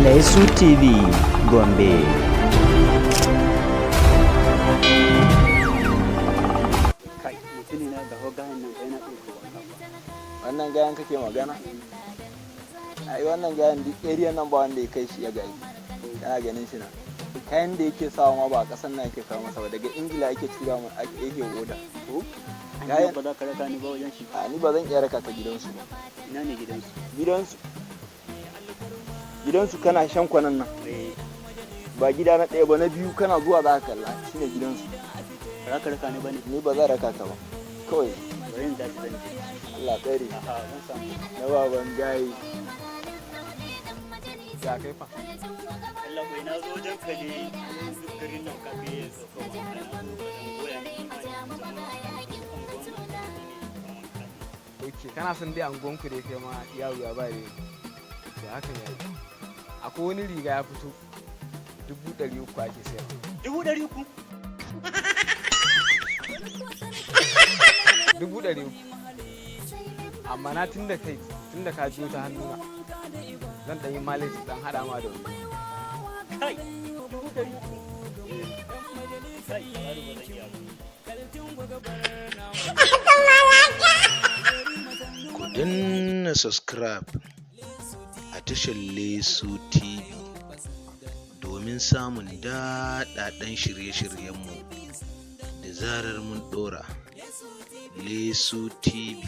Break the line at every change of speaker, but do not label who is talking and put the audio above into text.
Lesu TV Gombe.
Kai, mutune na ga gayan nan kai na ɗauko wanka.
Wannan gayan kake magana? Ai wannan gayan duk area nan ba wanda ya kai shi ya gayi. Kana ganin shi na. Kayan da yake sawa ma ba a ƙasan nan yake kawo masa ba, daga Ingila yake tura mu yake oda.
Gayan ba za ka raka ni ba wajen shi.
A ni ba zan iya raka ka gidansu ba.
Ina ne gidansu?
Gidansu kana shan kwanan nan. Ba gida na ɗaya ba, na biyu kana zuwa za ka kalla shine gidansu.
Ba za ka raka ni ba ne?
Ni ba zan raka ka ba. Kawai
Bari in tashi zan je.
Allah tsare.
A'a, zan samu.
Na baban gayi. Ya kai fa?
Allah ko ina zo wajen ka ne duk garin nan ka fi yin sauka wa ana zo ka dan goya ni imani
Ok, kana son dai angonku da kai ma yaro ya ba ne. To hakan ya yi. Akwai wani riga ya fito 300,000 ake sayar.
300,000?
300,000. Amma na tunda ka biyo ta hannuna zan ɗan yi malaji ɗan haɗa ma da wani.
Kai, 300,000? Kai, yaro ba zan iya ba.
Ku danna subscribe a tashar Lesu TV domin samun daɗaɗɗen shirye-shiryenmu da zarar mun ɗora. Lesu TV